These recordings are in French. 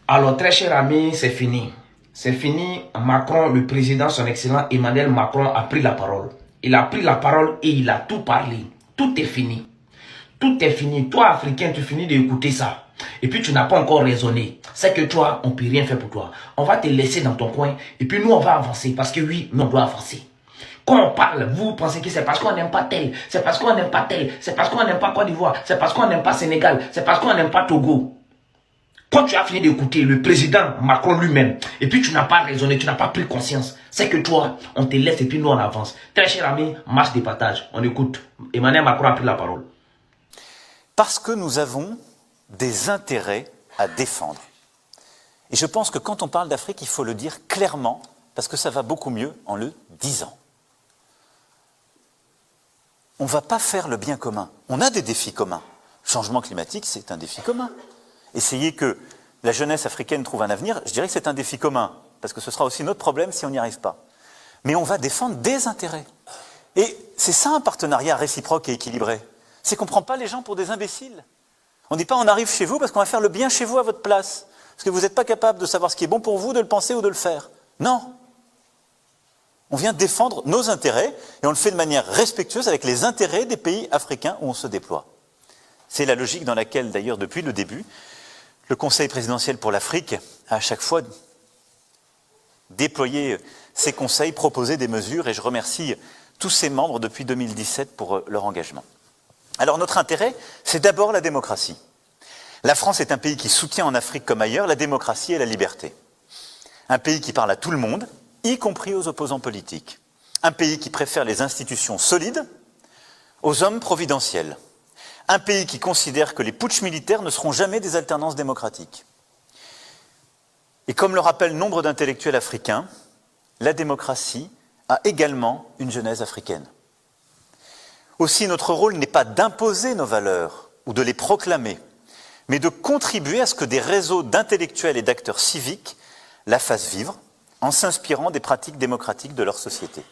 Alors, très cher ami, c'est fini. C'est fini. Macron, le président, son excellent Emmanuel Macron, a pris la parole. Il a pris la parole et il a tout parlé. Tout est fini. Tout est fini. Toi, Africain, tu finis d'écouter ça. Et puis, tu n'as pas encore raisonné. C'est que toi, on ne peut rien faire pour toi. On va te laisser dans ton coin. Et puis, nous, on va avancer. Parce que oui, nous, on doit avancer. Quand on parle, vous pensez que c'est parce qu'on n'aime pas tel. C'est parce qu'on n'aime pas tel. C'est parce qu'on n'aime pas Côte d'Ivoire. C'est parce qu'on n'aime pas Sénégal. C'est parce qu'on n'aime pas Togo. Quand tu as fini d'écouter le président Macron lui-même, et puis tu n'as pas raisonné, tu n'as pas pris conscience, c'est que toi, on te laisse et puis nous on avance. Très cher ami, marche des partages, on écoute. Emmanuel Macron a pris la parole. Parce que nous avons des intérêts à défendre. Et je pense que quand on parle d'Afrique, il faut le dire clairement, parce que ça va beaucoup mieux en le disant. On ne va pas faire le bien commun. On a des défis communs. Le changement climatique, c'est un défi commun. Essayer que la jeunesse africaine trouve un avenir, je dirais que c'est un défi commun, parce que ce sera aussi notre problème si on n'y arrive pas. Mais on va défendre des intérêts. Et c'est ça un partenariat réciproque et équilibré. C'est qu'on ne prend pas les gens pour des imbéciles. On ne dit pas on arrive chez vous parce qu'on va faire le bien chez vous à votre place. Parce que vous n'êtes pas capable de savoir ce qui est bon pour vous, de le penser ou de le faire. Non. On vient défendre nos intérêts et on le fait de manière respectueuse avec les intérêts des pays africains où on se déploie. C'est la logique dans laquelle, d'ailleurs, depuis le début, le Conseil présidentiel pour l'Afrique a à chaque fois déployé ses conseils, proposé des mesures, et je remercie tous ses membres depuis 2017 pour leur engagement. Alors notre intérêt, c'est d'abord la démocratie. La France est un pays qui soutient en Afrique comme ailleurs la démocratie et la liberté. Un pays qui parle à tout le monde, y compris aux opposants politiques. Un pays qui préfère les institutions solides aux hommes providentiels. Un pays qui considère que les putschs militaires ne seront jamais des alternances démocratiques. Et comme le rappellent nombre d'intellectuels africains, la démocratie a également une genèse africaine. Aussi, notre rôle n'est pas d'imposer nos valeurs ou de les proclamer, mais de contribuer à ce que des réseaux d'intellectuels et d'acteurs civiques la fassent vivre en s'inspirant des pratiques démocratiques de leur société.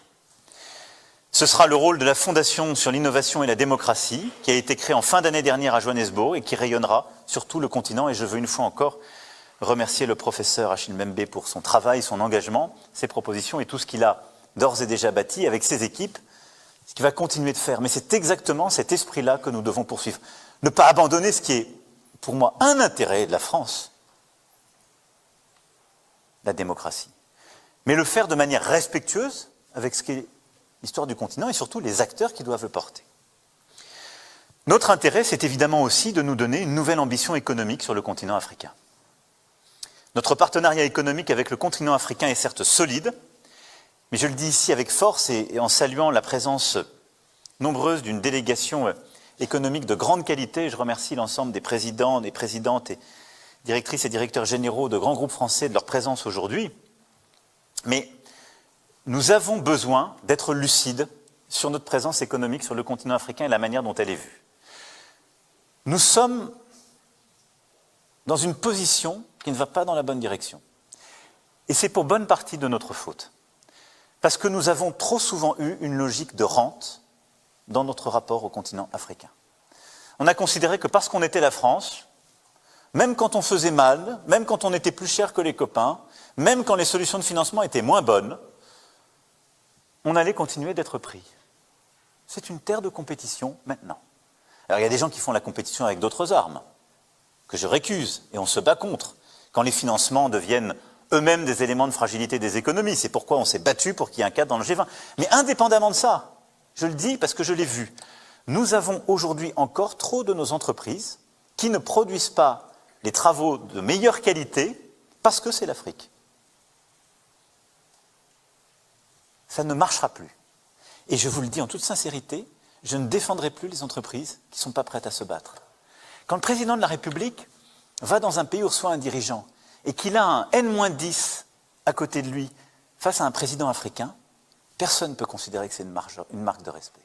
Ce sera le rôle de la Fondation sur l'innovation et la démocratie, qui a été créée en fin d'année dernière à Johannesburg et qui rayonnera sur tout le continent. Et je veux une fois encore remercier le professeur Achille Mbembe pour son travail, son engagement, ses propositions et tout ce qu'il a d'ores et déjà bâti avec ses équipes, ce qu'il va continuer de faire. Mais c'est exactement cet esprit-là que nous devons poursuivre. Ne pas abandonner ce qui est, pour moi, un intérêt de la France, la démocratie. Mais le faire de manière respectueuse avec ce qui est l'histoire du continent et surtout les acteurs qui doivent le porter. Notre intérêt, c'est évidemment aussi de nous donner une nouvelle ambition économique sur le continent africain. Notre partenariat économique avec le continent africain est certes solide, mais je le dis ici avec force et en saluant la présence nombreuse d'une délégation économique de grande qualité. Je remercie l'ensemble des présidents, des présidentes et directrices et directeurs généraux de grands groupes français de leur présence aujourd'hui. Mais nous avons besoin d'être lucides sur notre présence économique sur le continent africain et la manière dont elle est vue. Nous sommes dans une position qui ne va pas dans la bonne direction. Et c'est pour bonne partie de notre faute. Parce que nous avons trop souvent eu une logique de rente dans notre rapport au continent africain. On a considéré que parce qu'on était la France, même quand on faisait mal, même quand on était plus cher que les copains, même quand les solutions de financement étaient moins bonnes, on allait continuer d'être pris. C'est une terre de compétition maintenant. Alors il y a des gens qui font la compétition avec d'autres armes, que je récuse, et on se bat contre, quand les financements deviennent eux-mêmes des éléments de fragilité des économies. C'est pourquoi on s'est battu pour qu'il y ait un cadre dans le G20. Mais indépendamment de ça, je le dis parce que je l'ai vu, nous avons aujourd'hui encore trop de nos entreprises qui ne produisent pas les travaux de meilleure qualité parce que c'est l'Afrique. Ça ne marchera plus. Et je vous le dis en toute sincérité, je ne défendrai plus les entreprises qui ne sont pas prêtes à se battre. Quand le président de la République va dans un pays où reçoit un dirigeant et qu'il a un N-10 à côté de lui face à un président africain, personne ne peut considérer que c'est une marque de respect.